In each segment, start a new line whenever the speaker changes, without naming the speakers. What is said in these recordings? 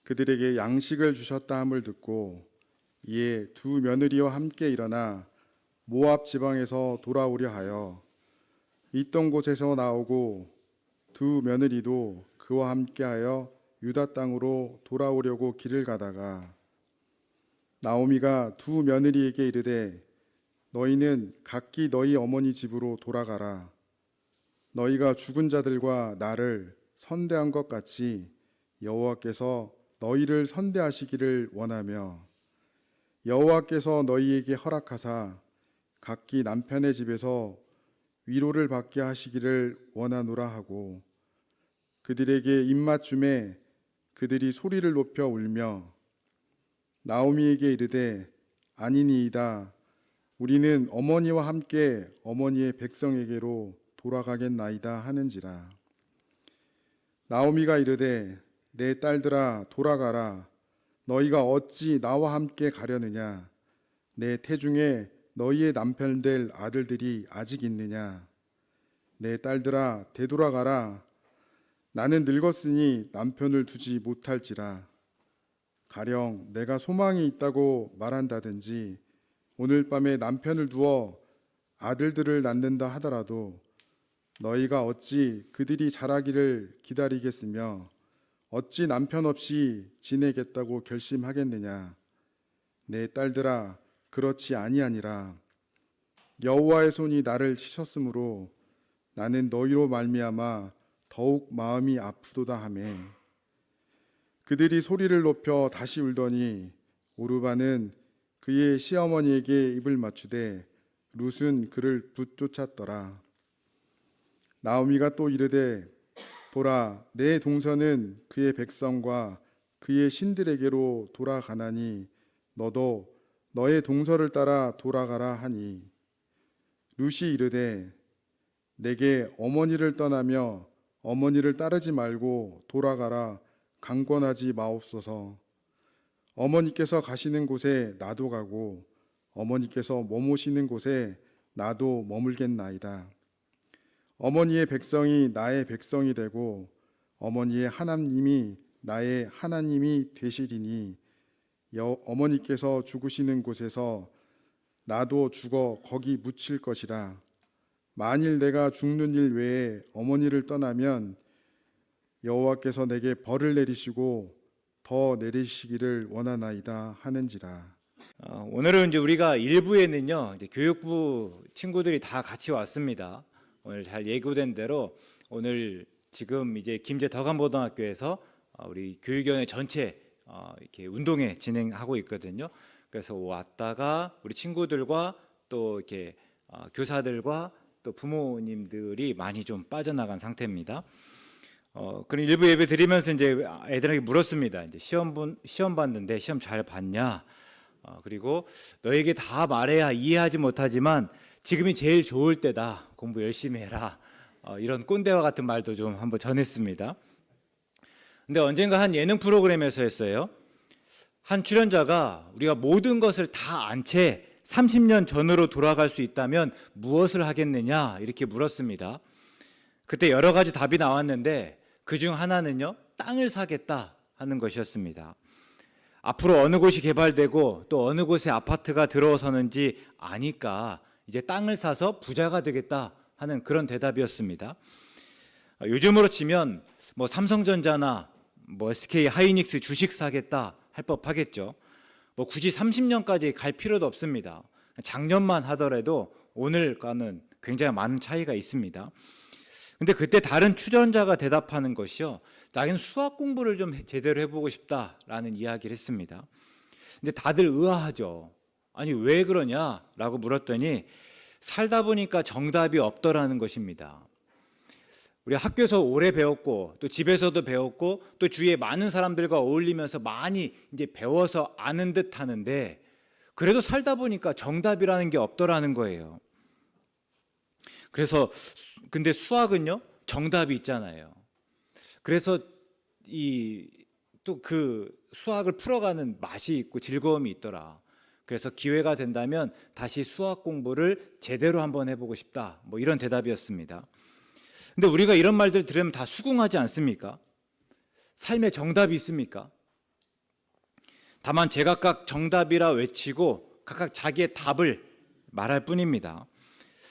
그들에게 양식을 주셨다 함을 듣고 이에 두 며느리와 함께 일어나 모압 지방에서 돌아오려 하여 있던 곳에서 나오고 두 며느리도 그와 함께하여 유다 땅으로 돌아오려고 길을 가다가 나오미가 두 며느리에게 이르되 너희는 각기 너희 어머니 집으로 돌아가라. 너희가 죽은 자들과 나를 선대한 것 같이 여호와께서 너희를 선대하시기를 원하며 여호와께서 너희에게 허락하사 각기 남편의 집에서 위로를 받게 하시기를 원하노라 하고 그들에게 입맞춤에 그들이 소리를 높여 울며 나오미에게 이르되 아니니이다. 우리는 어머니와 함께 어머니의 백성에게로 돌아가겠나이다 하는지라. 나오미가 이르되 내 딸들아 돌아가라. 너희가 어찌 나와 함께 가려느냐. 내 태중에 너희의 남편 될 아들들이 아직 있느냐. 내 딸들아 되돌아가라. 나는 늙었으니 남편을 두지 못할지라. 가령 내가 소망이 있다고 말한다든지 오늘 밤에 남편을 두어 아들들을 낳는다 하더라도 너희가 어찌 그들이 자라기를 기다리겠으며 어찌 남편 없이 지내겠다고 결심하겠느냐. 내 딸들아 그렇지 아니하니라. 여호와의 손이 나를 치셨으므로 나는 너희로 말미암아 더욱 마음이 아프도다 하매 그들이 소리를 높여 다시 울더니 오르바는 그의 시어머니에게 입을 맞추되 룻은 그를 붙쫓았더라. 나오미가 또 이르되 보라 내 동서는 그의 백성과 그의 신들에게로 돌아가나니 너도 너의 동서를 따라 돌아가라 하니 룻이 이르되 내게 어머니를 떠나며 어머니를 따르지 말고 돌아가라 강권하지 마옵소서. 어머니께서 가시는 곳에 나도 가고 어머니께서 머무시는 곳에 나도 머물겠나이다. 어머니의 백성이 나의 백성이 되고 어머니의 하나님이 나의 하나님이 되시리니 어머니께서 죽으시는 곳에서 나도 죽어 거기 묻힐 것이라. 만일 내가 죽는 일 외에 어머니를 떠나면 여호와께서 내게 벌을 내리시고 더 내리시기를 원하나이다 하는지라.
오늘은 이제 우리가 일부에는요 이제 교육부 친구들이 다 같이 왔습니다. 오늘 잘 예고된 대로 오늘 지금 이제 김제 덕암고등학교에서 우리 교육위원회 전체 이렇게 운동회 진행하고 있거든요. 그래서 왔다가 우리 친구들과 또 이렇게 교사들과 또 부모님들이 많이 좀 빠져나간 상태입니다. 그럼 일부 예배 드리면서 이제 애들에게 물었습니다. 이제 시험 봤는데 시험 잘 봤냐? 그리고 너에게 다 말해야 이해하지 못하지만 지금이 제일 좋을 때다. 공부 열심히 해라. 이런 꼰대와 같은 말도 좀 한번 전했습니다. 근데 언젠가 한 예능 프로그램에서 했어요. 한 출연자가 우리가 모든 것을 다 안 채 30년 전으로 돌아갈 수 있다면 무엇을 하겠느냐 이렇게 물었습니다. 그때 여러 가지 답이 나왔는데 그중 하나는요 땅을 사겠다 하는 것이었습니다. 앞으로 어느 곳이 개발되고 또 어느 곳에 아파트가 들어서는지 아니까 이제 땅을 사서 부자가 되겠다 하는 그런 대답이었습니다. 요즘으로 치면 뭐 삼성전자나 뭐 SK 하이닉스 주식 사겠다 할 법하겠죠. 뭐 굳이 30년까지 갈 필요도 없습니다. 작년만 하더라도 오늘과는 굉장히 많은 차이가 있습니다. 근데 그때 다른 출연자가 대답하는 것이요, 자기는 수학 공부를 좀 제대로 해보고 싶다라는 이야기를 했습니다. 근데 다들 의아하죠. 아니 왜 그러냐라고 물었더니 살다 보니까 정답이 없더라는 것입니다. 우리 학교에서 오래 배웠고 또 집에서도 배웠고 또 주위에 많은 사람들과 어울리면서 많이 이제 배워서 아는 듯 하는데 그래도 살다 보니까 정답이라는 게 없더라는 거예요. 그래서 근데 수학은요 정답이 있잖아요. 그래서 또 그 수학을 풀어가는 맛이 있고 즐거움이 있더라. 그래서 기회가 된다면 다시 수학 공부를 제대로 한번 해보고 싶다. 뭐 이런 대답이었습니다. 근데 우리가 이런 말들 들으면 다 수긍하지 않습니까? 삶에 정답이 있습니까? 다만 제각각 정답이라 외치고 각각 자기의 답을 말할 뿐입니다.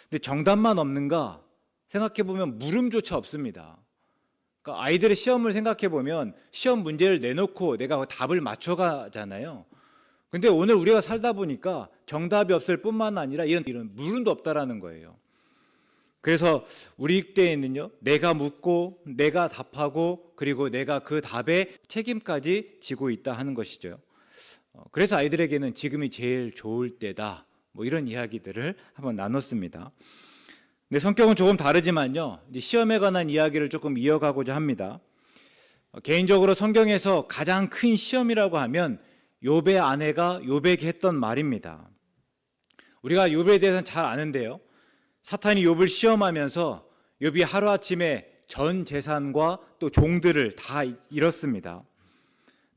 근데 정답만 없는가 생각해 보면 물음조차 없습니다. 그러니까 아이들의 시험을 생각해 보면 시험 문제를 내놓고 내가 답을 맞춰가잖아요. 근데 오늘 우리가 살다 보니까 정답이 없을 뿐만 아니라 이런 물음도 없다라는 거예요. 그래서 우리 때에는요, 내가 묻고 내가 답하고 그리고 내가 그 답에 책임까지 지고 있다 하는 것이죠. 그래서 아이들에게는 지금이 제일 좋을 때다, 뭐 이런 이야기들을 한번 나눴습니다. 근데 성격은 조금 다르지만요, 이제 시험에 관한 이야기를 조금 이어가고자 합니다. 개인적으로 성경에서 가장 큰 시험이라고 하면 욥의 아내가 욥에게 했던 말입니다. 우리가 욥에 대해서는 잘 아는데요, 사탄이 욥을 시험하면서 욥이 하루아침에 전 재산과 또 종들을 다 잃었습니다.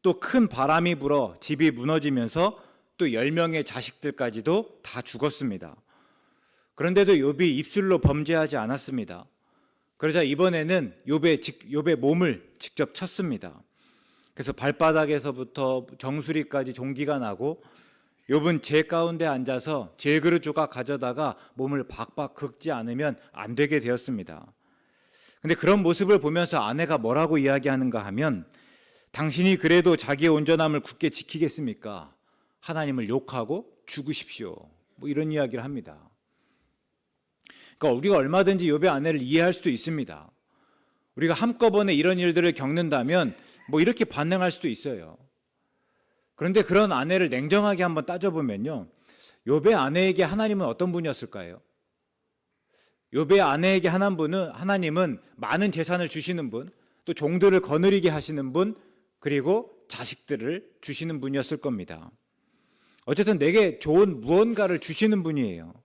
또 큰 바람이 불어 집이 무너지면서 또 10명의 자식들까지도 다 죽었습니다. 그런데도 욥이 입술로 범죄하지 않았습니다. 그러자 이번에는 욥의 몸을 직접 쳤습니다. 그래서 발바닥에서부터 정수리까지 종기가 나고 욥은 재 가운데 앉아서 질그릇 조각 가져다가 몸을 박박 긁지 않으면 안 되게 되었습니다. 근데 그런 모습을 보면서 아내가 뭐라고 이야기하는가 하면, 당신이 그래도 자기의 온전함을 굳게 지키겠습니까? 하나님을 욕하고 죽으십시오. 뭐 이런 이야기를 합니다. 그러니까 우리가 얼마든지 욥의 아내를 이해할 수도 있습니다. 우리가 한꺼번에 이런 일들을 겪는다면 뭐 이렇게 반응할 수도 있어요. 그런데 그런 아내를 냉정하게 한번 따져보면요, 욥의 아내에게 하나님은 어떤 분이었을까요? 욥의 아내에게 하나님은 많은 재산을 주시는 분, 또 종들을 거느리게 하시는 분, 그리고 자식들을 주시는 분이었을 겁니다. 어쨌든 내게 좋은 무언가를 주시는 분이에요.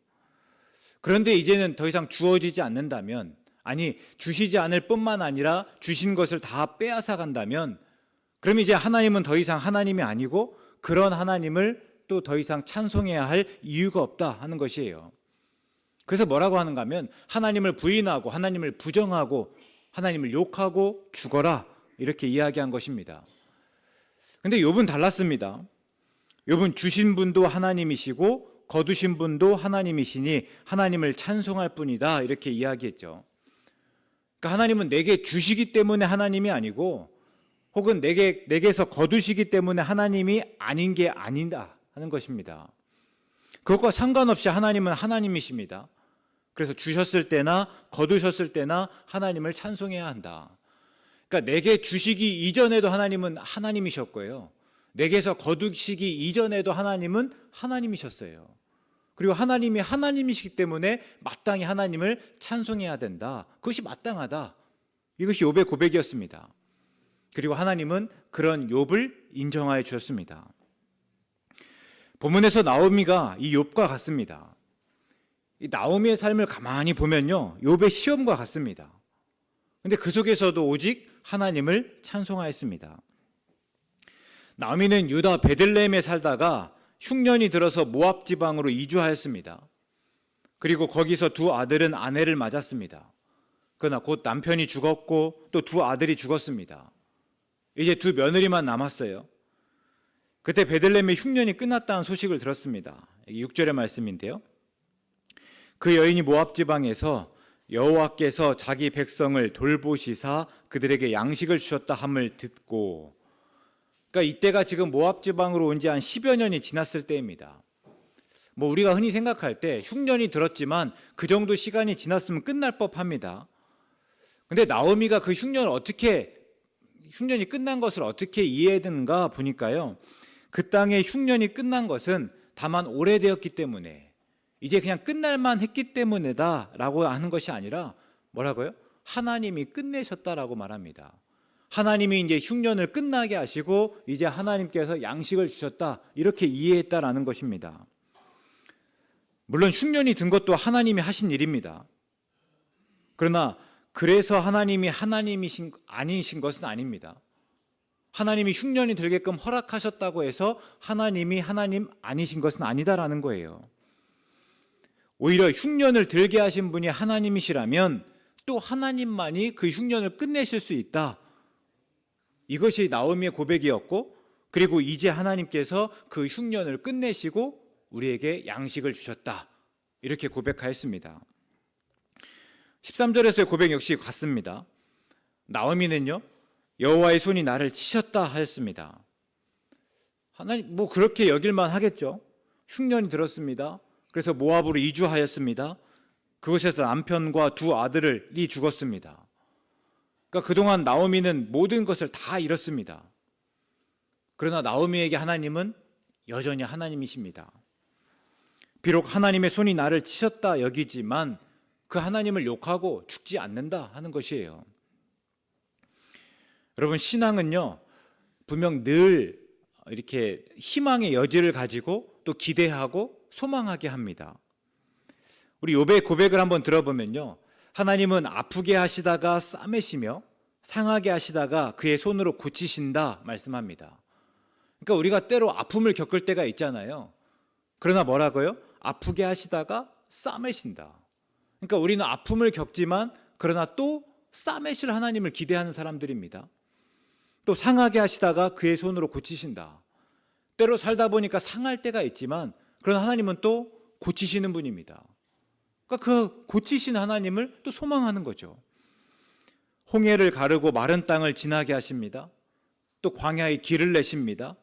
그런데 이제는 더 이상 주어지지 않는다면, 아니 주시지 않을 뿐만 아니라 주신 것을 다 빼앗아 간다면, 그럼 이제 하나님은 더 이상 하나님이 아니고 그런 하나님을 또 더 이상 찬송해야 할 이유가 없다 하는 것이에요. 그래서 뭐라고 하는가 하면, 하나님을 부인하고 하나님을 부정하고 하나님을 욕하고 죽어라, 이렇게 이야기한 것입니다. 근데 욥은 달랐습니다. 욥은 주신 분도 하나님이시고 거두신 분도 하나님이시니 하나님을 찬송할 뿐이다, 이렇게 이야기했죠. 그러니까 하나님은 내게 주시기 때문에 하나님이 아니고, 혹은 내게서 거두시기 때문에 하나님이 아닌 게 아니다 하는 것입니다. 그것과 상관없이 하나님은 하나님이십니다. 그래서 주셨을 때나 거두셨을 때나 하나님을 찬송해야 한다. 그러니까 내게 주시기 이전에도 하나님은 하나님이셨고요, 내게서 거두시기 이전에도 하나님은 하나님이셨어요. 그리고 하나님이 하나님이시기 때문에 마땅히 하나님을 찬송해야 된다. 그것이 마땅하다. 이것이 욥의 고백이었습니다. 그리고 하나님은 그런 욥을 인정하여 주셨습니다. 본문에서 나오미가 이 욥과 같습니다. 이 나오미의 삶을 가만히 보면요, 욥의 시험과 같습니다. 그런데 그 속에서도 오직 하나님을 찬송하였습니다. 나오미는 유다 베들레헴에 살다가 흉년이 들어서 모압 지방으로 이주하였습니다. 그리고 거기서 두 아들은 아내를 맞았습니다. 그러나 곧 남편이 죽었고 또 두 아들이 죽었습니다. 이제 두 며느리만 남았어요. 그때 베들레헴의 흉년이 끝났다는 소식을 들었습니다. 6절의 말씀인데요, 그 여인이 모압 지방에서 여호와께서 자기 백성을 돌보시사 그들에게 양식을 주셨다 함을 듣고, 그러니까 이때가 지금 모압 지방으로 온 지 한 10여 년이 지났을 때입니다. 뭐 우리가 흔히 생각할 때 흉년이 들었지만 그 정도 시간이 지났으면 끝날 법합니다. 근데 나오미가 그 흉년이 끝난 것을 어떻게 이해했는가 보니까요, 그 땅의 흉년이 끝난 것은 다만 오래되었기 때문에, 이제 그냥 끝날만 했기 때문이다 라고 하는 것이 아니라, 뭐라고요? 하나님이 끝내셨다라고 말합니다. 하나님이 이제 흉년을 끝나게 하시고 이제 하나님께서 양식을 주셨다, 이렇게 이해했다라는 것입니다. 물론 흉년이 든 것도 하나님이 하신 일입니다. 그러나 그래서 하나님이 아니신 것은 아닙니다. 하나님이 흉년이 들게끔 허락하셨다고 해서 하나님이 하나님 아니신 것은 아니다라는 거예요. 오히려 흉년을 들게 하신 분이 하나님이시라면 또 하나님만이 그 흉년을 끝내실 수 있다. 이것이 나오미의 고백이었고, 그리고 이제 하나님께서 그 흉년을 끝내시고 우리에게 양식을 주셨다. 이렇게 고백하였습니다. 13절에서의 고백 역시 같습니다. 나오미는요, 여호와의 손이 나를 치셨다 하였습니다. 하나님 그렇게 여길만 하겠죠. 흉년이 들었습니다. 그래서 모압으로 이주하였습니다. 그곳에서 남편과 두 아들이 죽었습니다. 그러니까 그동안 나오미는 모든 것을 다 잃었습니다. 그러나 나오미에게 하나님은 여전히 하나님이십니다. 비록 하나님의 손이 나를 치셨다 여기지만 그 하나님을 욕하고 죽지 않는다 하는 것이에요. 여러분, 신앙은요, 분명 늘 이렇게 희망의 여지를 가지고 또 기대하고 소망하게 합니다. 우리 욥의 고백을 한번 들어보면요, 하나님은 아프게 하시다가 싸매시며 상하게 하시다가 그의 손으로 고치신다 말씀합니다. 그러니까 우리가 때로 아픔을 겪을 때가 있잖아요. 그러나 뭐라고요? 아프게 하시다가 싸매신다. 그러니까 우리는 아픔을 겪지만 그러나 또 싸매실 하나님을 기대하는 사람들입니다. 또 상하게 하시다가 그의 손으로 고치신다. 때로 살다 보니까 상할 때가 있지만 그러나 하나님은 또 고치시는 분입니다. 그러니까 그 고치신 하나님을 또 소망하는 거죠. 홍해를 가르고 마른 땅을 지나게 하십니다. 또 광야의 길을 내십니다.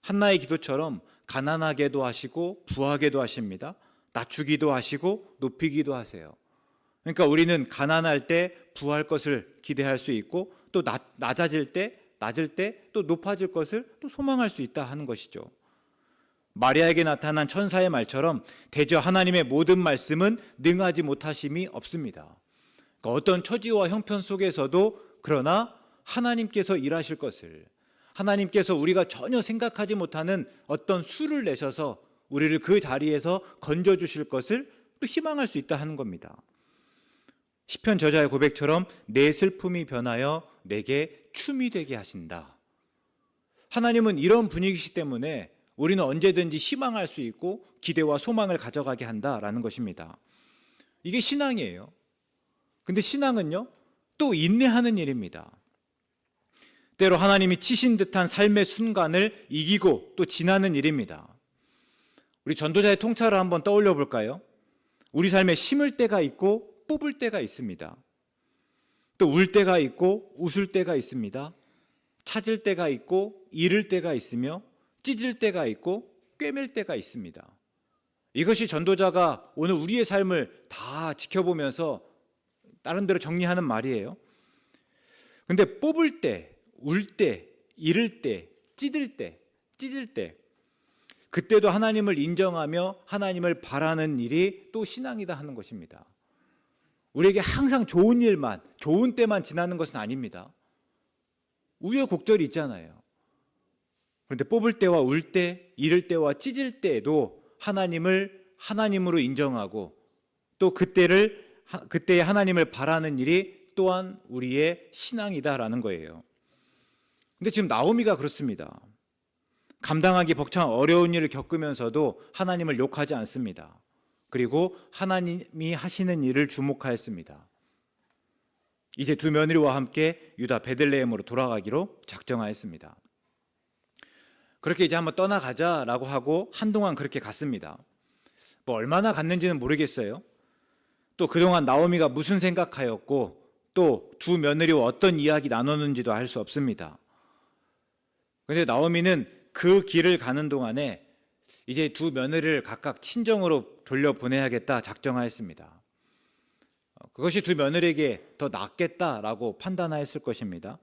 한나의 기도처럼 가난하게도 하시고 부하게도 하십니다. 낮추기도 하시고 높이기도 하세요. 그러니까 우리는 가난할 때 부할 것을 기대할 수 있고 또 낮아질 때 낮을 때 또 높아질 것을 또 소망할 수 있다 하는 것이죠. 마리아에게 나타난 천사의 말처럼 대저 하나님의 모든 말씀은 능하지 못하심이 없습니다. 그러니까 어떤 처지와 형편 속에서도 그러나 하나님께서 일하실 것을, 하나님께서 우리가 전혀 생각하지 못하는 어떤 수를 내셔서 우리를 그 자리에서 건져주실 것을 또 희망할 수 있다 하는 겁니다. 시편 저자의 고백처럼 내 슬픔이 변하여 내게 춤이 되게 하신다. 하나님은 이런 분위기이기 때문에 우리는 언제든지 희망할 수 있고 기대와 소망을 가져가게 한다라는 것입니다. 이게 신앙이에요. 근데 신앙은요, 또 인내하는 일입니다. 때로 하나님이 치신 듯한 삶의 순간을 이기고 또 지나는 일입니다. 우리 전도자의 통찰을 한번 떠올려 볼까요? 우리 삶에 심을 때가 있고 뽑을 때가 있습니다. 또 울 때가 있고 웃을 때가 있습니다. 찾을 때가 있고 잃을 때가 있으며 찢을 때가 있고 꿰맬 때가 있습니다. 이것이 전도자가 오늘 우리의 삶을 다 지켜보면서 나름대로 정리하는 말이에요. 근데 뽑을 때, 울 때, 잃을 때, 찢을 때, 찢을 때, 그때도 하나님을 인정하며 하나님을 바라는 일이 또 신앙이다 하는 것입니다. 우리에게 항상 좋은 일만, 좋은 때만 지나는 것은 아닙니다. 우여곡절이 있잖아요. 그런데 뽑을 때와 울 때, 잃을 때와 찢을 때에도 하나님을 하나님으로 인정하고 또 그때의 하나님을 바라는 일이 또한 우리의 신앙이다라는 거예요. 근데 지금 나오미가 그렇습니다. 감당하기 벅찬 어려운 일을 겪으면서도 하나님을 욕하지 않습니다. 그리고 하나님이 하시는 일을 주목하였습니다. 이제 두 며느리와 함께 유다 베들레헴으로 돌아가기로 작정하였습니다. 그렇게 이제 한번 떠나가자라고 하고 한동안 그렇게 갔습니다. 얼마나 갔는지는 모르겠어요. 또 그동안 나오미가 무슨 생각하였고 또 두 며느리와 어떤 이야기 나눴는지도 알 수 없습니다. 그런데 나오미는 그 길을 가는 동안에 이제 두 며느리를 각각 친정으로 돌려보내야겠다 작정하였습니다. 그것이 두 며느리에게 더 낫겠다라고 판단하였을 것입니다.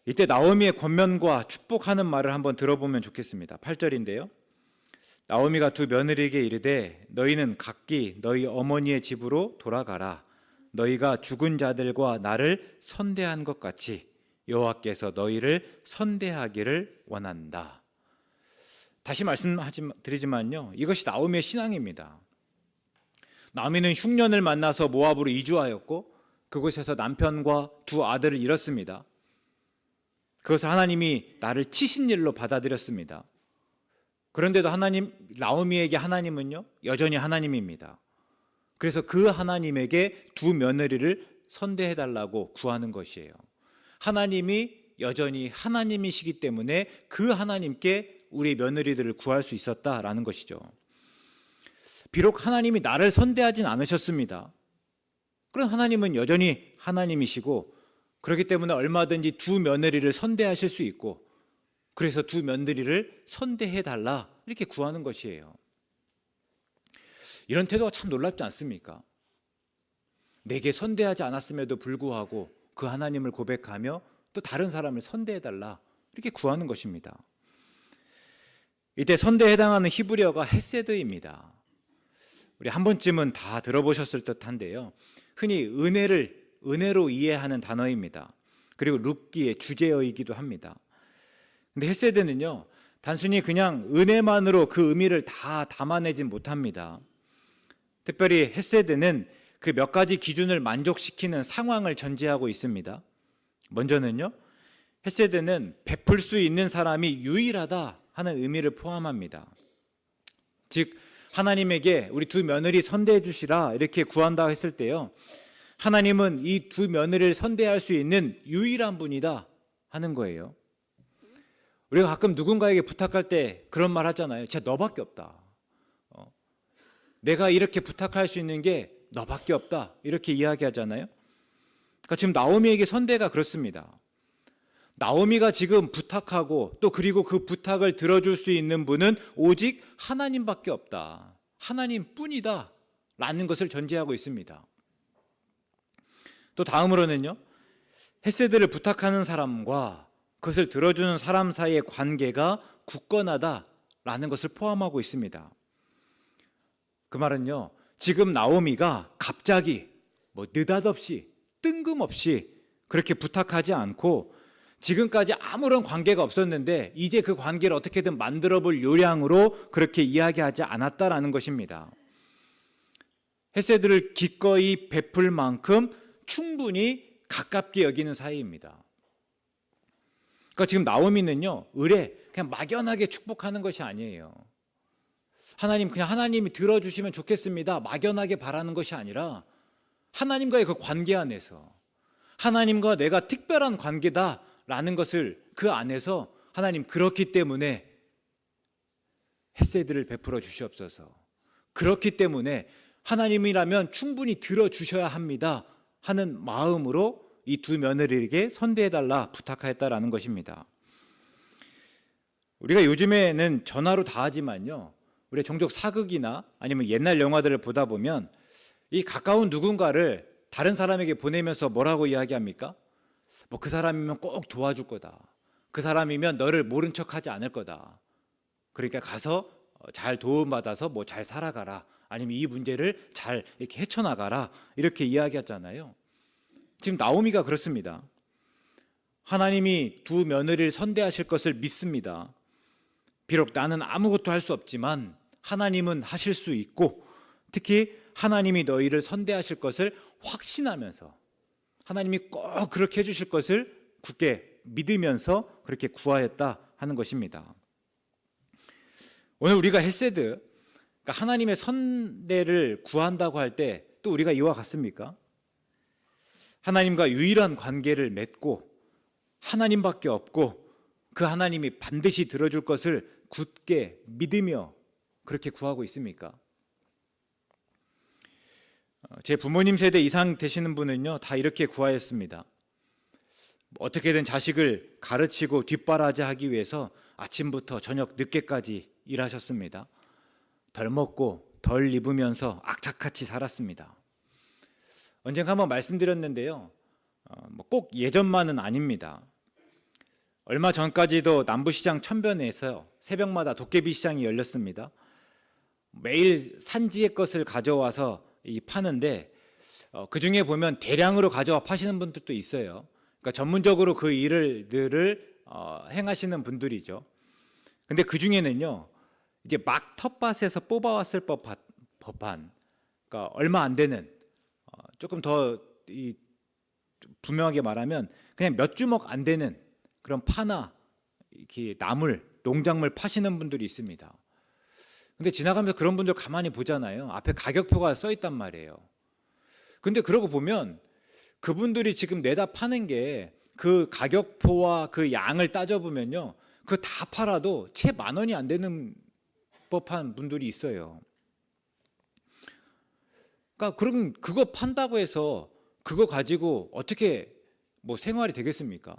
이때 나오미의 권면과 축복하는 말을 한번 들어보면 좋겠습니다. 8절인데요. 나오미가 두 며느리에게 이르되 너희는 각기 너희 어머니의 집으로 돌아가라. 너희가 죽은 자들과 나를 선대한 것 같이 여호와께서 너희를 선대하기를 원한다. 다시 말씀드리지만요, 이것이 나오미의 신앙입니다. 나오미는 흉년을 만나서 모압으로 이주하였고 그곳에서 남편과 두 아들을 잃었습니다. 그것을 하나님이 나를 치신 일로 받아들였습니다. 그런데도 나오미에게 하나님은요, 여전히 하나님입니다. 그래서 그 하나님에게 두 며느리를 선대해달라고 구하는 것이에요. 하나님이 여전히 하나님이시기 때문에 그 하나님께 우리 며느리들을 구할 수 있었다라는 것이죠. 비록 하나님이 나를 선대하진 않으셨습니다. 그런 하나님은 여전히 하나님이시고, 그렇기 때문에 얼마든지 두 며느리를 선대하실 수 있고, 그래서 두 며느리를 선대해달라 이렇게 구하는 것이에요. 이런 태도가 참 놀랍지 않습니까? 내게 선대하지 않았음에도 불구하고 그 하나님을 고백하며 또 다른 사람을 선대해달라 이렇게 구하는 것입니다. 이때 선대에 해당하는 히브리어가 헤세드입니다. 우리 한 번쯤은 다 들어보셨을 듯한데요, 흔히 은혜로 이해하는 단어입니다. 그리고 룻기의 주제어이기도 합니다. 근데 헤세드는요, 단순히 그냥 은혜만으로 그 의미를 다 담아내진 못합니다. 특별히 헤세드는 그 몇 가지 기준을 만족시키는 상황을 전제하고 있습니다. 먼저는요, 헤세드는 베풀 수 있는 사람이 유일하다 하는 의미를 포함합니다. 즉, 하나님에게 우리 두 며느리 선대해 주시라 이렇게 구한다고 했을 때요, 하나님은 이 두 며느리를 선대할 수 있는 유일한 분이다 하는 거예요. 우리가 가끔 누군가에게 부탁할 때 그런 말 하잖아요. 진짜 너밖에 없다. 내가 이렇게 부탁할 수 있는 게 너밖에 없다 이렇게 이야기하잖아요. 그러니까 지금 나오미에게 선대가 그렇습니다. 나오미가 지금 부탁하고 또 그리고 그 부탁을 들어줄 수 있는 분은 오직 하나님밖에 없다, 하나님뿐이다 라는 것을 전제하고 있습니다. 또 다음으로는요, 헤세드를 부탁하는 사람과 그것을 들어주는 사람 사이의 관계가 굳건하다라는 것을 포함하고 있습니다. 그 말은요, 지금 나오미가 갑자기 느닷없이 뜬금없이 그렇게 부탁하지 않고 지금까지 아무런 관계가 없었는데 이제 그 관계를 어떻게든 만들어 볼 요량으로 그렇게 이야기하지 않았다라는 것입니다. 헤세드를 기꺼이 베풀 만큼 충분히 가깝게 여기는 사이입니다. 그러니까 지금 나오미는요, 을에 그냥 막연하게 축복하는 것이 아니에요. 하나님, 그냥 하나님이 들어주시면 좋겠습니다 막연하게 바라는 것이 아니라 하나님과의 그 관계 안에서 하나님과 내가 특별한 관계다라는 것을 그 안에서 하나님, 그렇기 때문에 헤세드를 베풀어 주시옵소서, 그렇기 때문에 하나님이라면 충분히 들어주셔야 합니다 하는 마음으로 이 두 며느리에게 선대해달라 부탁하였다라는 것입니다. 우리가 요즘에는 전화로 다 하지만요, 우리 종종 사극이나 아니면 옛날 영화들을 보다 보면 이 가까운 누군가를 다른 사람에게 보내면서 뭐라고 이야기합니까? 그 사람이면 꼭 도와줄 거다, 그 사람이면 너를 모른 척하지 않을 거다, 그러니까 가서 잘 도움받아서 잘 살아가라, 아니면 이 문제를 잘 이렇게 헤쳐나가라 이렇게 이야기하잖아요. 지금 나오미가 그렇습니다. 하나님이 두 며느리를 선대하실 것을 믿습니다. 비록 나는 아무것도 할 수 없지만 하나님은 하실 수 있고, 특히 하나님이 너희를 선대하실 것을 확신하면서 하나님이 꼭 그렇게 해주실 것을 굳게 믿으면서 그렇게 구하였다 하는 것입니다. 오늘 우리가 헤세드, 그러니까 하나님의 선대를 구한다고 할 때 또 우리가 이와 같습니까? 하나님과 유일한 관계를 맺고 하나님밖에 없고 그 하나님이 반드시 들어줄 것을 굳게 믿으며 그렇게 구하고 있습니까? 제 부모님 세대 이상 되시는 분은요, 다 이렇게 구하였습니다. 어떻게든 자식을 가르치고 뒷바라지하기 위해서 아침부터 저녁 늦게까지 일하셨습니다. 덜 먹고 덜 입으면서 악착같이 살았습니다. 언젠가 한번 말씀드렸는데요, 꼭 예전만은 아닙니다. 얼마 전까지도 남부시장 천변에서 새벽마다 도깨비 시장이 열렸습니다. 매일 산지의 것을 가져와서 파는데 그 중에 보면 대량으로 가져와 파시는 분들도 있어요. 그러니까 전문적으로 그 일들을 행하시는 분들이죠. 근데 그 중에는요, 이제 막 텃밭에서 뽑아왔을 법한, 그러니까 얼마 안 되는, 조금 더 분명하게 말하면 그냥 몇 주먹 안 되는 그런 파나 이렇게 나물, 농작물 파시는 분들이 있습니다. 근데 지나가면서 그런 분들 가만히 보잖아요. 앞에 가격표가 써 있단 말이에요. 근데 그러고 보면 그분들이 지금 내다 파는 게 그 가격표와 그 양을 따져보면요, 그 다 팔아도 채 10,000원이 안 되는 법한 분들이 있어요. 그러니까 그럼 그거 판다고 해서 그거 가지고 어떻게 뭐 생활이 되겠습니까?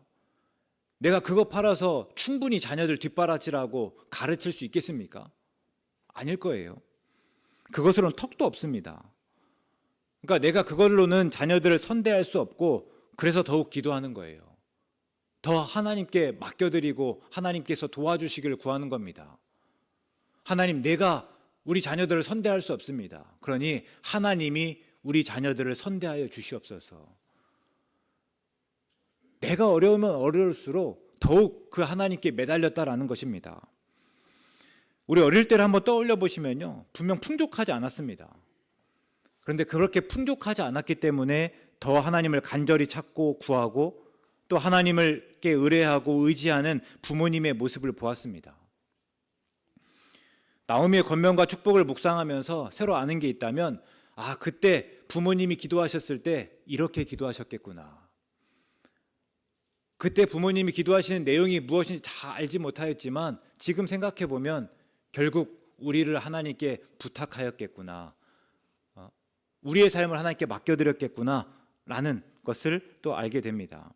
내가 그거 팔아서 충분히 자녀들 뒷바라지라고 가르칠 수 있겠습니까? 아닐 거예요. 그것으로는 턱도 없습니다. 그러니까 내가 그걸로는 자녀들을 선대할 수 없고, 그래서 더욱 기도하는 거예요. 더 하나님께 맡겨드리고 하나님께서 도와주시기를 구하는 겁니다. 하나님, 내가 우리 자녀들을 선대할 수 없습니다. 그러니 하나님이 우리 자녀들을 선대하여 주시옵소서. 내가 어려우면 어려울수록 더욱 그 하나님께 매달렸다라는 것입니다. 우리 어릴 때를 한번 떠올려 보시면요, 분명 풍족하지 않았습니다. 그런데 그렇게 풍족하지 않았기 때문에 더 하나님을 간절히 찾고 구하고 또 하나님께 의뢰하고 의지하는 부모님의 모습을 보았습니다. 나오미의 권면과 축복을 묵상하면서 새로 아는 게 있다면, 아, 그때 부모님이 기도하셨을 때 이렇게 기도하셨겠구나. 그때 부모님이 기도하시는 내용이 무엇인지 잘 알지 못하였지만 지금 생각해 보면 결국 우리를 하나님께 부탁하였겠구나, 우리의 삶을 하나님께 맡겨드렸겠구나 라는 것을 또 알게 됩니다.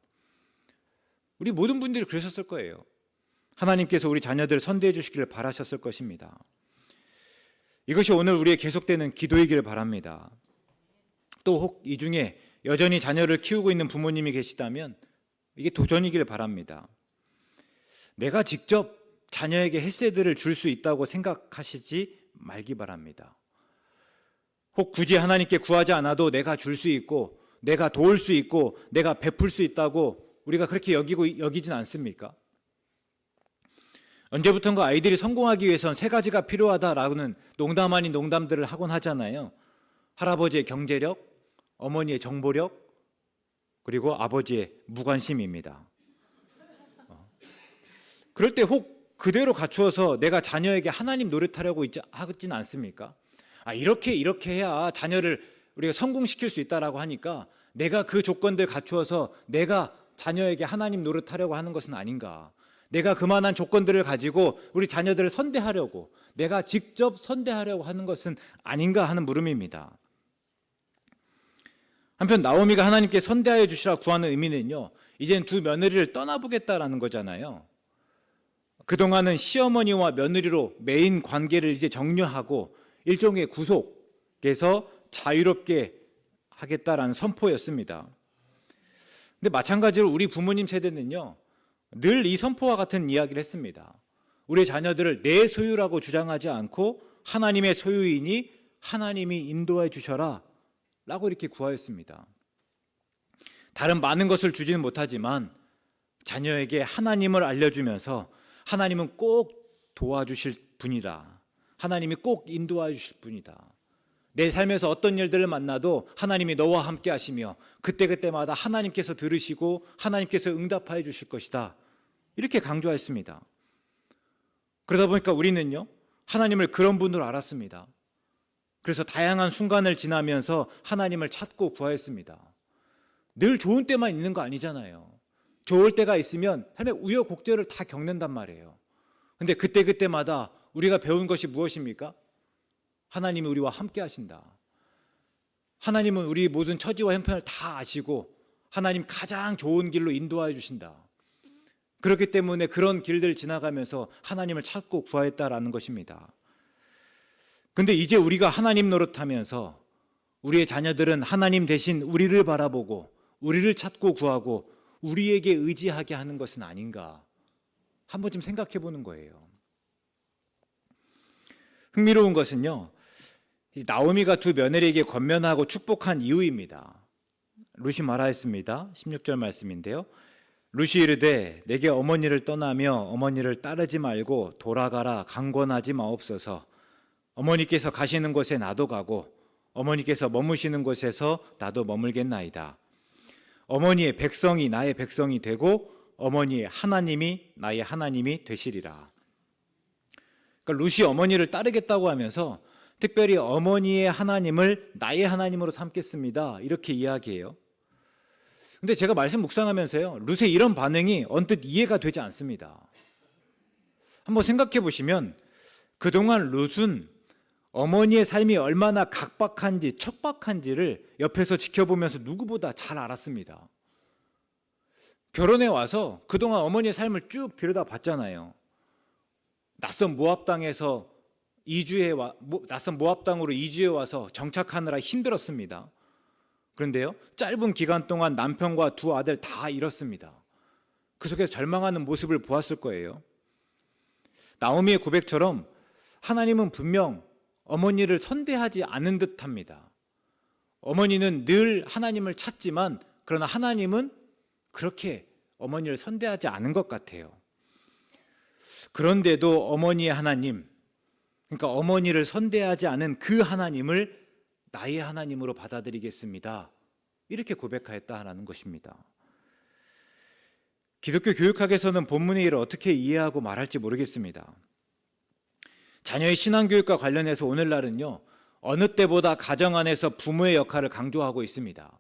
우리 모든 분들이 그러셨을 거예요. 하나님께서 우리 자녀들 선대해 주시기를 바라셨을 것입니다. 이것이 오늘 우리의 계속되는 기도이기를 바랍니다. 또 혹 이 중에 여전히 자녀를 키우고 있는 부모님이 계시다면 이게 도전이기를 바랍니다. 내가 직접 자녀에게 헤세드를 줄 수 있다고 생각하시지 말기 바랍니다. 혹 굳이 하나님께 구하지 않아도 내가 줄 수 있고 내가 도울 수 있고 내가 베풀 수 있다고 우리가 그렇게 여기진 않습니까? 언제부턴가 아이들이 성공하기 위해선 3가지가 필요하다라고는 농담 아닌 농담들을 하곤 하잖아요. 할아버지의 경제력, 어머니의 정보력, 그리고 아버지의 무관심입니다. 그럴 때 혹 그대로 갖추어서 내가 자녀에게 하나님 노릇하려고 하진 않습니까? 아, 이렇게 해야 자녀를 우리가 성공시킬 수 있다라고 하니까 내가 그 조건들 갖추어서 내가 자녀에게 하나님 노릇하려고 하는 것은 아닌가? 내가 그만한 조건들을 가지고 우리 자녀들을 선대하려고, 내가 직접 선대하려고 하는 것은 아닌가 하는 물음입니다. 한편 나오미가 하나님께 선대하여 주시라 구하는 의미는요, 이젠 두 며느리를 떠나보겠다라는 거잖아요. 그동안은 시어머니와 며느리로 메인 관계를 이제 정리하고 일종의 구속에서 자유롭게 하겠다라는 선포였습니다. 근데 마찬가지로 우리 부모님 세대는요, 늘 이 선포와 같은 이야기를 했습니다. 우리 자녀들을 내 소유라고 주장하지 않고 하나님의 소유이니 하나님이 인도해 주셔라 라고 이렇게 구하였습니다. 다른 많은 것을 주지는 못하지만 자녀에게 하나님을 알려주면서 하나님은 꼭 도와주실 분이다, 하나님이 꼭 인도해 주실 분이다, 내 삶에서 어떤 일들을 만나도 하나님이 너와 함께 하시며 그때그때마다 하나님께서 들으시고 하나님께서 응답하여 주실 것이다, 이렇게 강조했습니다. 그러다 보니까 우리는요, 하나님을 그런 분으로 알았습니다. 그래서 다양한 순간을 지나면서 하나님을 찾고 구하였습니다. 늘 좋은 때만 있는 거 아니잖아요. 좋을 때가 있으면 삶의 우여곡절을 다 겪는단 말이에요. 근데 그때그때마다 우리가 배운 것이 무엇입니까? 하나님이 우리와 함께 하신다. 하나님은 우리 모든 처지와 형편을 다 아시고 하나님 가장 좋은 길로 인도하여 주신다. 그렇기 때문에 그런 길들을 지나가면서 하나님을 찾고 구하였다라는 것입니다. 근데 이제 우리가 하나님 노릇하면서 우리의 자녀들은 하나님 대신 우리를 바라보고 우리를 찾고 구하고 우리에게 의지하게 하는 것은 아닌가, 한 번쯤 생각해 보는 거예요. 흥미로운 것은요, 나오미가 두 며느리에게 권면하고 축복한 이유입니다. 룻이 말하였습니다. 16절 말씀인데요. 룻이 이르되 내게 어머니를 떠나며 어머니를 따르지 말고 돌아가라 강권하지 마옵소서. 어머니께서 가시는 곳에 나도 가고 어머니께서 머무시는 곳에서 나도 머물겠나이다. 어머니의 백성이 나의 백성이 되고 어머니의 하나님이 나의 하나님이 되시리라. 그러니까 룻이 어머니를 따르겠다고 하면서 특별히 어머니의 하나님을 나의 하나님으로 삼겠습니다, 이렇게 이야기해요. 근데 제가 말씀 묵상하면서요, 룻의 이런 반응이 언뜻 이해가 되지 않습니다. 한번 생각해 보시면 그동안 룻은 어머니의 삶이 얼마나 각박한지 척박한지를 옆에서 지켜보면서 누구보다 잘 알았습니다. 결혼해 와서 그동안 어머니의 삶을 쭉 들여다봤잖아요. 낯선 모압 땅으로 이주해 와서 정착하느라 힘들었습니다. 그런데요, 짧은 기간 동안 남편과 두 아들 다 잃었습니다. 그 속에서 절망하는 모습을 보았을 거예요. 나오미의 고백처럼 하나님은 분명 어머니를 선대하지 않은 듯합니다. 어머니는 늘 하나님을 찾지만 그러나 하나님은 그렇게 어머니를 선대하지 않은 것 같아요. 그런데도 어머니의 하나님, 그러니까 어머니를 선대하지 않은 그 하나님을 나의 하나님으로 받아들이겠습니다. 이렇게 고백하였다라는 것입니다. 기독교 교육학에서는 본문의 일을 어떻게 이해하고 말할지 모르겠습니다. 자녀의 신앙교육과 관련해서 오늘날은요, 어느 때보다 가정 안에서 부모의 역할을 강조하고 있습니다.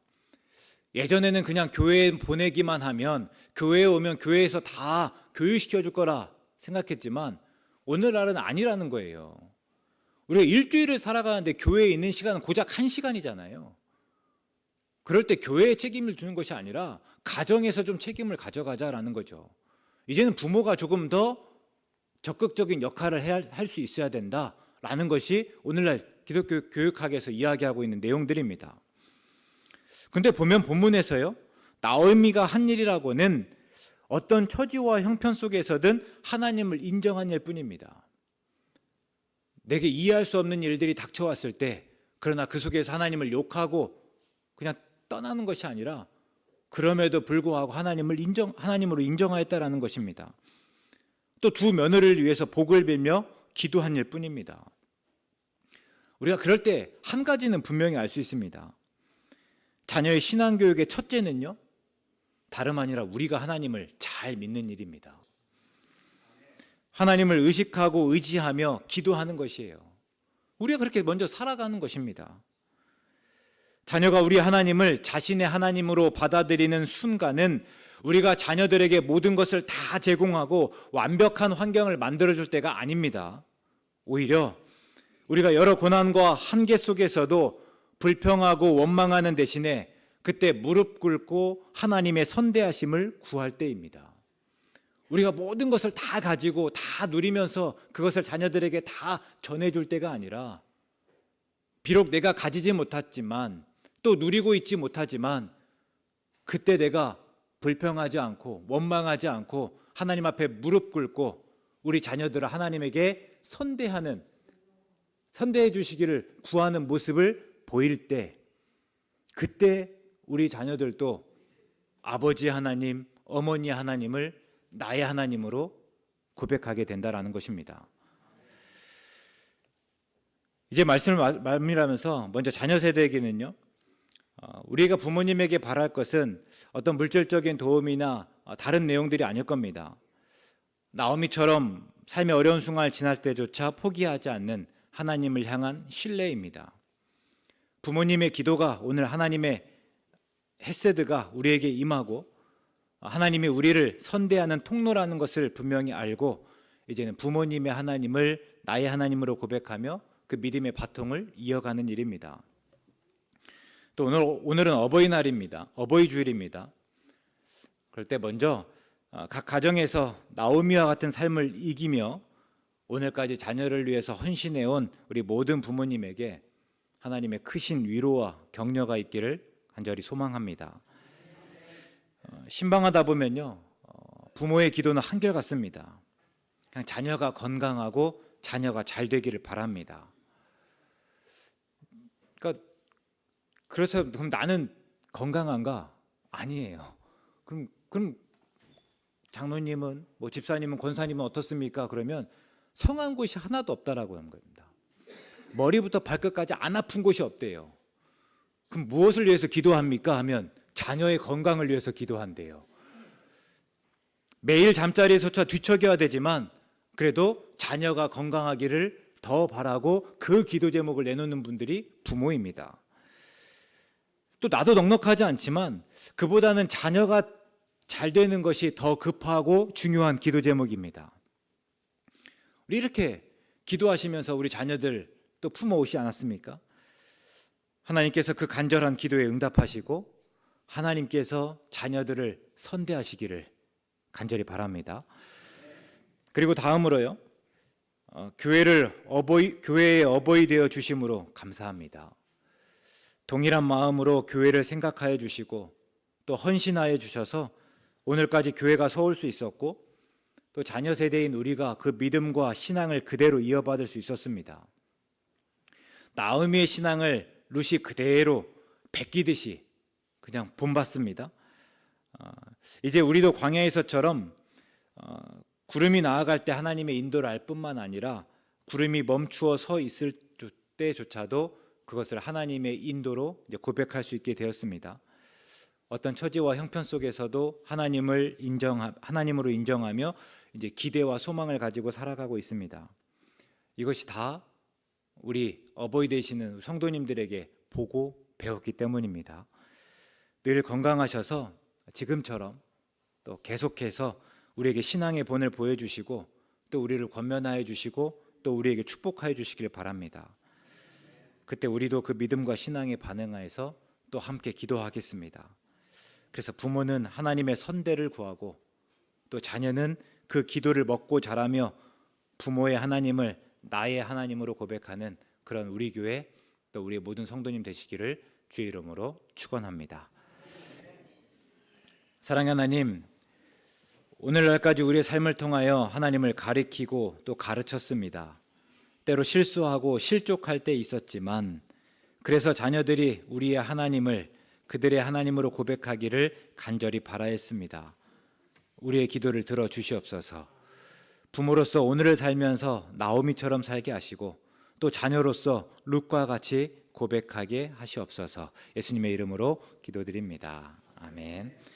예전에는 그냥 교회에 보내기만 하면, 교회에 오면 교회에서 다 교육시켜 줄 거라 생각했지만 오늘날은 아니라는 거예요. 우리가 일주일을 살아가는데 교회에 있는 시간은 고작 1시간이잖아요. 그럴 때 교회에 책임을 두는 것이 아니라 가정에서 좀 책임을 가져가자라는 거죠. 이제는 부모가 조금 더 적극적인 역할을 할 수 있어야 된다라는 것이 오늘날 기독교 교육학에서 이야기하고 있는 내용들입니다. 근데 보면 본문에서요, 나오미가 한 일이라고는 어떤 처지와 형편 속에서든 하나님을 인정한 일 뿐입니다. 내게 이해할 수 없는 일들이 닥쳐왔을 때, 그러나 그 속에서 하나님을 욕하고 그냥 떠나는 것이 아니라 그럼에도 불구하고 하나님으로 인정하였다라는 것입니다. 또 두 며느리를 위해서 복을 빌며 기도한 일 뿐입니다. 우리가 그럴 때 한 가지는 분명히 알 수 있습니다. 자녀의 신앙교육의 첫째는요, 다름 아니라 우리가 하나님을 잘 믿는 일입니다. 하나님을 의식하고 의지하며 기도하는 것이에요. 우리가 그렇게 먼저 살아가는 것입니다. 자녀가 우리 하나님을 자신의 하나님으로 받아들이는 순간은 우리가 자녀들에게 모든 것을 다 제공하고 완벽한 환경을 만들어줄 때가 아닙니다. 오히려 우리가 여러 고난과 한계 속에서도 불평하고 원망하는 대신에 그때 무릎 꿇고 하나님의 선대하심을 구할 때입니다. 우리가 모든 것을 다 가지고 다 누리면서 그것을 자녀들에게 다 전해줄 때가 아니라, 비록 내가 가지지 못했지만 또 누리고 있지 못하지만 그때 내가 불평하지 않고 원망하지 않고 하나님 앞에 무릎 꿇고 우리 자녀들을 하나님에게 선대해 주시기를 구하는 모습을 보일 때, 그때 우리 자녀들도 아버지 하나님, 어머니 하나님을 나의 하나님으로 고백하게 된다라는 것입니다. 이제 말씀을 마무리하면서 먼저 자녀 세대에게는요, 우리가 부모님에게 바랄 것은 어떤 물질적인 도움이나 다른 내용들이 아닐 겁니다. 나오미처럼 삶의 어려운 순간을 지날 때조차 포기하지 않는 하나님을 향한 신뢰입니다. 부모님의 기도가 오늘 하나님의 헤세드가 우리에게 임하고 하나님이 우리를 선대하는 통로라는 것을 분명히 알고 이제는 부모님의 하나님을 나의 하나님으로 고백하며 그 믿음의 바통을 이어가는 일입니다. 또 오늘은 어버이날입니다. 어버이 주일입니다. 그럴 때 먼저 각 가정에서 나오미와 같은 삶을 이기며 오늘까지 자녀를 위해서 헌신해온 우리 모든 부모님에게 하나님의 크신 위로와 격려가 있기를 간절히 소망합니다. 신방하다 보면요, 부모의 기도는 한결같습니다. 그냥 자녀가 건강하고 자녀가 잘 되기를 바랍니다. 그러니까 그래서 그럼 나는 건강한가? 아니에요. 그럼 장로님은 뭐 집사님은 권사님은 어떻습니까? 그러면 성한 곳이 하나도 없다라고 하는 겁니다. 머리부터 발끝까지 안 아픈 곳이 없대요. 그럼 무엇을 위해서 기도합니까? 하면 자녀의 건강을 위해서 기도한대요. 매일 잠자리에서조차 뒤척여야 되지만 그래도 자녀가 건강하기를 더 바라고 그 기도 제목을 내놓는 분들이 부모입니다. 또 나도 넉넉하지 않지만 그보다는 자녀가 잘 되는 것이 더 급하고 중요한 기도 제목입니다. 우리 이렇게 기도하시면서 우리 자녀들 또 품어오지 않았습니까? 하나님께서 그 간절한 기도에 응답하시고 하나님께서 자녀들을 선대하시기를 간절히 바랍니다. 그리고 다음으로요, 교회의 어버이 되어 주심으로 감사합니다. 동일한 마음으로 교회를 생각하여 주시고 또 헌신하여 주셔서 오늘까지 교회가 서올 수 있었고 또 자녀 세대인 우리가 그 믿음과 신앙을 그대로 이어받을 수 있었습니다. 나오미의 신앙을 룻이 그대로 베끼듯이 그냥 본받습니다. 이제 우리도 광야에서처럼 구름이 나아갈 때 하나님의 인도를 알 뿐만 아니라 구름이 멈추어 서 있을 때조차도 그것을 하나님의 인도로 이제 고백할 수 있게 되었습니다. 어떤 처지와 형편 속에서도 하나님으로 인정하며 이제 기대와 소망을 가지고 살아가고 있습니다. 이것이 다 우리 어버이 되시는 성도님들에게 보고 배웠기 때문입니다. 늘 건강하셔서 지금처럼 또 계속해서 우리에게 신앙의 본을 보여주시고 또 우리를 권면하여 주시고 또 우리에게 축복하여 주시길 바랍니다. 그때 우리도 그 믿음과 신앙에 반응하여서 또 함께 기도하겠습니다. 그래서 부모는 하나님의 선대를 구하고 또 자녀는 그 기도를 먹고 자라며 부모의 하나님을 나의 하나님으로 고백하는 그런 우리 교회 또 우리의 모든 성도님 되시기를 주의 이름으로 축원합니다. 사랑하는 하나님, 오늘날까지 우리의 삶을 통하여 하나님을 가리키고 또 가르쳤습니다. 때로 실수하고 실족할 때 있었지만 그래서 자녀들이 우리의 하나님을 그들의 하나님으로 고백하기를 간절히 바라했습니다. 우리의 기도를 들어주시옵소서. 부모로서 오늘을 살면서 나오미처럼 살게 하시고 또 자녀로서 룻과 같이 고백하게 하시옵소서. 예수님의 이름으로 기도드립니다. 아멘.